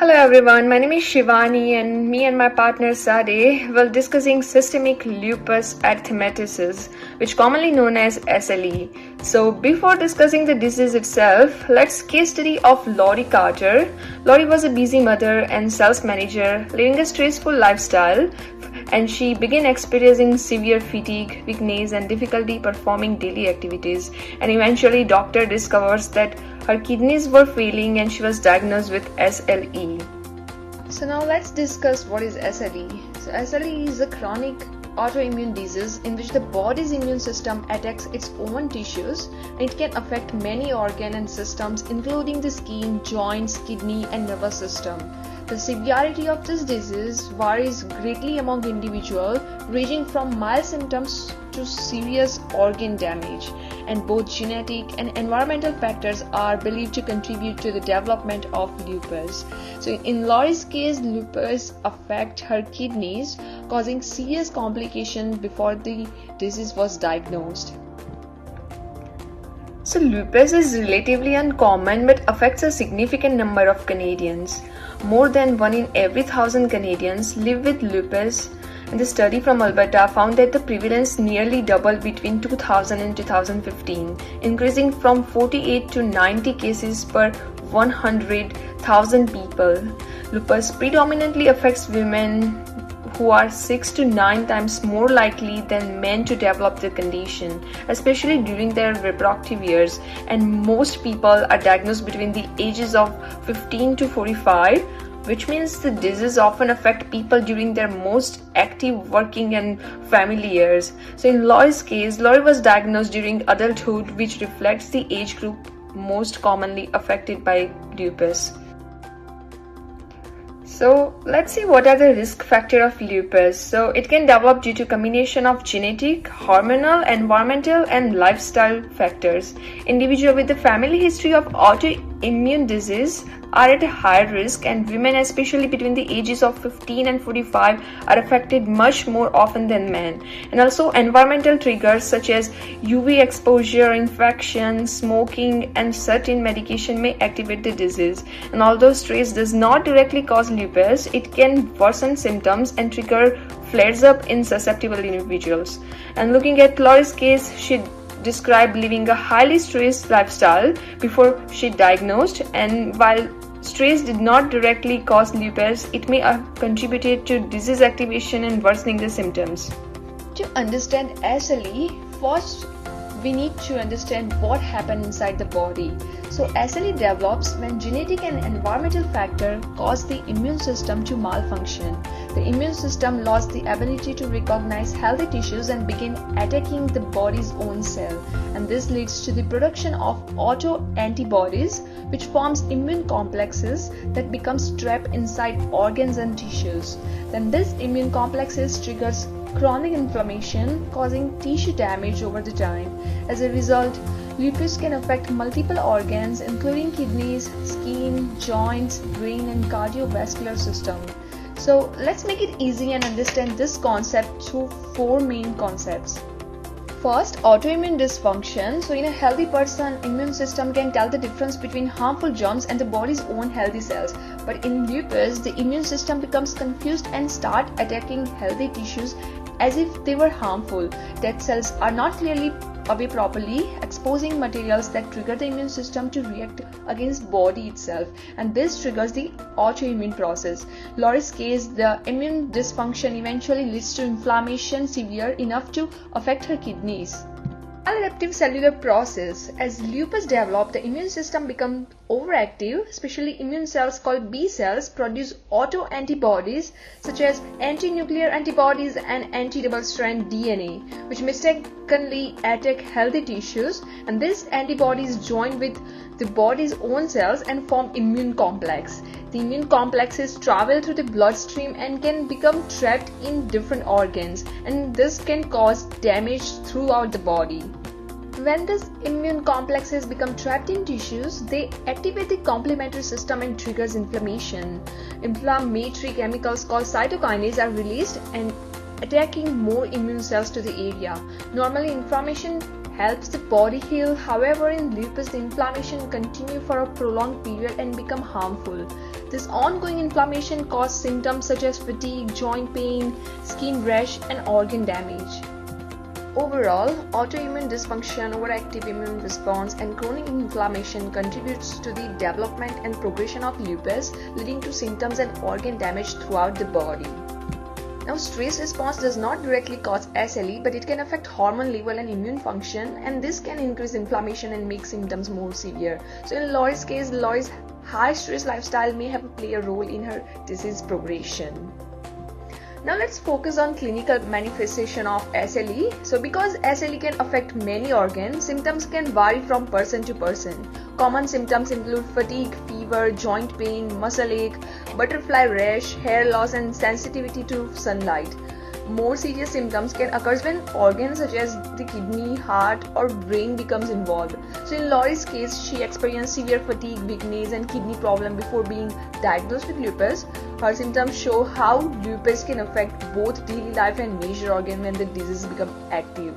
Hello everyone, my name is Shivani and me and my partner Sade will discussing systemic lupus erythematosus, which commonly known as SLE. So before discussing the disease itself, let's case study of Laurie Carter. Laurie was a busy mother and sales manager living a stressful lifestyle, and she began experiencing severe fatigue, weakness and difficulty performing daily activities, and eventually doctor discovers that her kidneys were failing and she was diagnosed with SLE. So now let's discuss what is SLE. So SLE is a chronic autoimmune disease in which the body's immune system attacks its own tissues, and it can affect many organs and systems including the skin, joints, kidney and nervous system. The severity of this disease varies greatly among individuals, ranging from mild symptoms to serious organ damage, and both genetic and environmental factors are believed to contribute to the development of lupus. So in Laurie's case, lupus affect her kidneys, causing serious complications before the disease was diagnosed. So lupus is relatively uncommon but affects a significant number of Canadians. More than 1 in every 1,000 Canadians live with lupus, and the study from Alberta found that the prevalence nearly doubled between 2000 and 2015, increasing from 48 to 90 cases per 100,000 people. Lupus predominantly affects women, who are 6 to 9 times more likely than men to develop the condition, especially during their reproductive years, and most people are diagnosed between the ages of 15 to 45, which means the disease often affects people during their most active working and family years. So in Laurie's case, Laurie was diagnosed during adulthood, which reflects the age group most commonly affected by lupus. So let's see what are the risk factors of lupus. So it can develop due to combination of genetic, hormonal, environmental and lifestyle factors. Individuals with a family history of autoimmune disease are at a higher risk, and women, especially between the ages of 15 and 45, are affected much more often than men. And also environmental triggers such as UV exposure, infection, smoking and certain medication may activate the disease. And although stress does not directly cause lupus, it can worsen symptoms and trigger flares up in susceptible individuals. And looking at Laurie's case, she described living a highly stressed lifestyle before she diagnosed, and while stress did not directly cause lupus, it may have contributed to disease activation and worsening the symptoms. To understand SLE, first we need to understand what happened inside the body. So SLE develops when genetic and environmental factors cause the immune system to malfunction. The immune system lost the ability to recognize healthy tissues and begin attacking the body's own cell. And this leads to the production of autoantibodies, which forms immune complexes that becomes trapped inside organs and tissues. Then this immune complexes triggers chronic inflammation, causing tissue damage over the time. As a result, lupus can affect multiple organs including kidneys, skin, joints, brain and cardiovascular system. So let's make it easy and understand this concept through 4 main concepts. First, autoimmune dysfunction. So in a healthy person, immune system can tell the difference between harmful germs and the body's own healthy cells. But in lupus, the immune system becomes confused and start attacking healthy tissues as if they were harmful. Dead cells are not clearly away properly, exposing materials that trigger the immune system to react against body itself, and this triggers the autoimmune process. Laurie's case, the immune dysfunction eventually leads to inflammation severe enough to affect her kidneys. Maladaptive cellular process. As lupus develops, the immune system becomes overactive, especially immune cells called B cells produce autoantibodies such as anti-nuclear antibodies and anti-double-strand DNA, which mistakenly attack healthy tissues, and these antibodies join with the body's own cells and form immune complex. The immune complexes travel through the bloodstream and can become trapped in different organs, and this can cause damage throughout the body. When these immune complexes become trapped in tissues, they activate the complementary system and triggers inflammation. Inflammatory chemicals called cytokines are released and attacking more immune cells to the area. Normally, inflammation helps the body heal. However, in lupus, the inflammation continue for a prolonged period and become harmful. This ongoing inflammation causes symptoms such as fatigue, joint pain, skin rash, and organ damage. Overall, autoimmune dysfunction, overactive immune response, and chronic inflammation contributes to the development and progression of lupus, leading to symptoms and organ damage throughout the body. Now, stress response does not directly cause SLE, but it can affect hormone level and immune function, and this can increase inflammation and make symptoms more severe. So in Laurie's case, Laurie's high stress lifestyle may have played a role in her disease progression. Now let's focus on clinical manifestation of SLE. So because SLE can affect many organs, symptoms can vary from person to person. Common symptoms include fatigue, fever, joint pain, muscle ache, butterfly rash, hair loss, and sensitivity to sunlight. More serious symptoms can occur when organs such as the kidney, heart, or brain becomes involved. So in Laurie's case, she experienced severe fatigue, weakness, and kidney problem before being diagnosed with lupus. Her symptoms show how lupus can affect both daily life and major organ when the disease becomes active.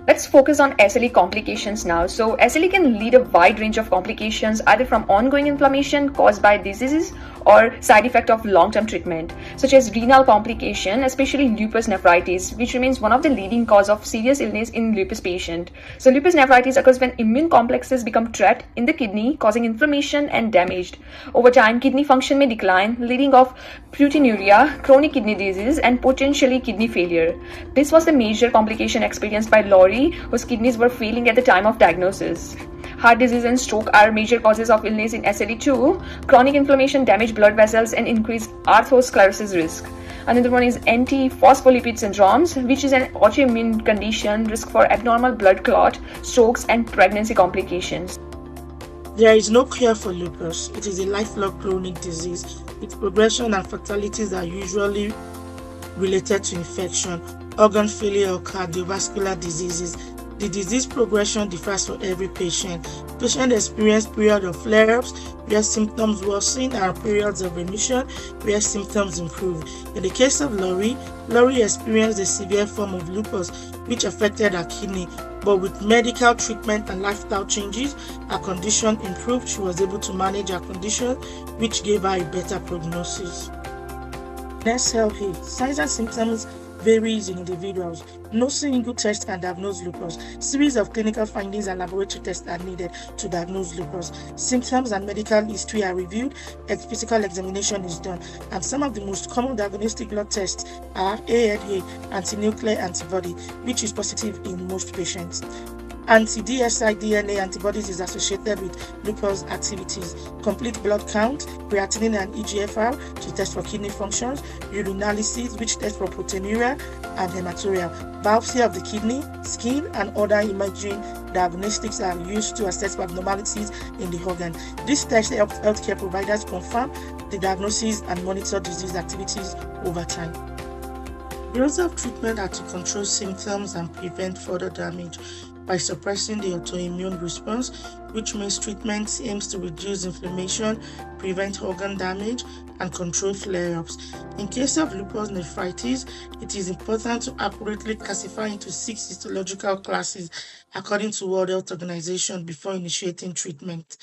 Let's focus on SLE complications now. So SLE can lead a wide range of complications, either from ongoing inflammation caused by diseases or side effect of long-term treatment, such as renal complication, especially lupus nephritis, which remains one of the leading cause of serious illness in lupus patient. So lupus nephritis occurs when immune complexes become trapped in the kidney, causing inflammation and damage. Over time, kidney function may decline, leading of proteinuria, chronic kidney disease, and potentially kidney failure. This was the major complication experienced by Laurie, whose kidneys were failing at the time of diagnosis. Heart disease and stroke are major causes of illness in SLE too. Chronic inflammation damage blood vessels and increase atherosclerosis risk. Another one is anti-phospholipid syndromes, which is an autoimmune condition, risk for abnormal blood clot, strokes, and pregnancy complications. There is no cure for lupus. It is a lifelong chronic disease. Its progression and fatalities are usually related to infection, organ failure, or cardiovascular diseases. The disease progression differs for every patient. Patients experience periods of flare-ups where symptoms worsen and periods of remission where symptoms improve. In the case of Laurie experienced a severe form of lupus which affected her kidney, but with medical treatment and lifestyle changes, her condition improved. She was able to manage her condition, which gave her a better prognosis. Next, health aid. Signs and symptoms varies in individuals. No single test can diagnose lupus. Series of clinical findings and laboratory tests are needed to diagnose lupus. Symptoms and medical history are reviewed, a physical examination is done, and some of the most common diagnostic blood tests are ANA, anti-nuclear antibody, which is positive in most patients. Anti-DSI DNA antibodies is associated with lupus activities. Complete blood count, creatinine and EGFR to test for kidney functions, urinalysis which tests for proteinuria and hematuria. Biopsy of the kidney, skin, and other imaging diagnostics are used to assess abnormalities in the organ. These tests help healthcare providers confirm the diagnosis and monitor disease activities over time. The roles of treatment are to control symptoms and prevent further damage by suppressing the autoimmune response, which means treatment aims to reduce inflammation, prevent organ damage, and control flare-ups. In case of lupus nephritis, it is important to accurately classify into 6 histological classes according to World Health Organization before initiating treatment.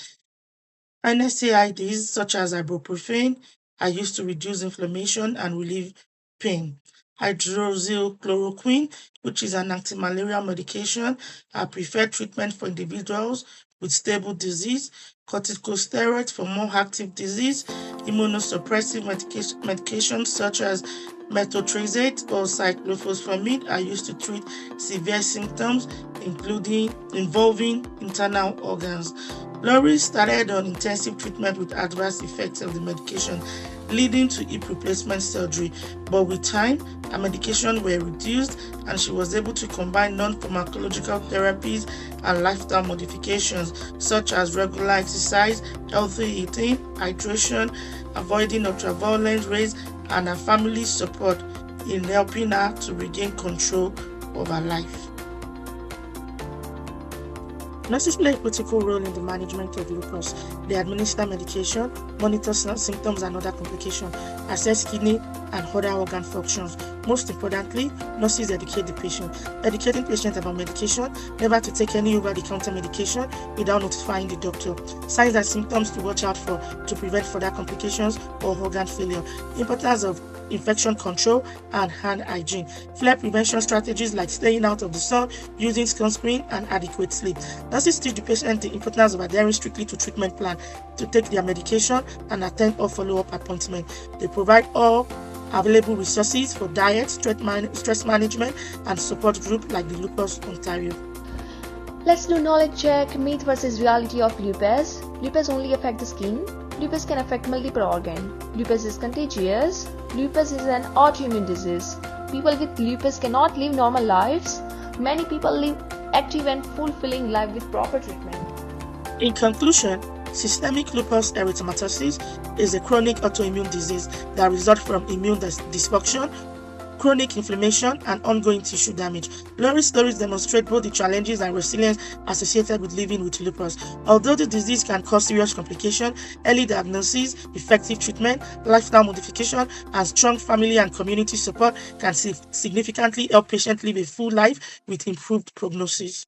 NSAIDs such as ibuprofen are used to reduce inflammation and relieve pain. Hydroxychloroquine, which is an anti-malaria medication, are preferred treatment for individuals with stable disease. Corticosteroids for more active disease. Immunosuppressive medications such as methotrexate or cyclophosphamide are used to treat severe symptoms, involving internal organs. Laurie started on intensive treatment with adverse effects of the medication, leading to hip replacement surgery, but with time, her medications were reduced and she was able to combine non-pharmacological therapies and lifestyle modifications such as regular exercise, healthy eating, hydration, avoiding ultraviolet rays, and her family's support in helping her to regain control of her life. Nurses play a critical role in the management of lupus. They administer medication, monitor symptoms and other complications, assess kidney and other organ functions. Most importantly, nurses educate the patient, educating patients about medication, never to take any over-the-counter medication without notifying the doctor, signs and symptoms to watch out for to prevent further complications or organ failure, importance of infection control and hand hygiene, flare prevention strategies like staying out of the sun, using sunscreen and adequate sleep. Nurses teach the patient the importance of adhering strictly to treatment plan, to take their medication and attend all follow-up appointments. They provide all available resources for diet, stress management and support group like the Lupus Ontario. Let's do knowledge check, myth versus reality of lupus. Lupus only affect the skin. Lupus can affect multiple organs. Lupus is contagious. Lupus is an autoimmune disease. People with lupus cannot live normal lives. Many people live active and fulfilling life with proper treatment. In conclusion, systemic lupus erythematosus is a chronic autoimmune disease that results from immune dysfunction, chronic inflammation, and ongoing tissue damage. Lori's stories demonstrate both the challenges and resilience associated with living with lupus. Although the disease can cause serious complications, early diagnosis, effective treatment, lifestyle modification, and strong family and community support can significantly help patients live a full life with improved prognosis.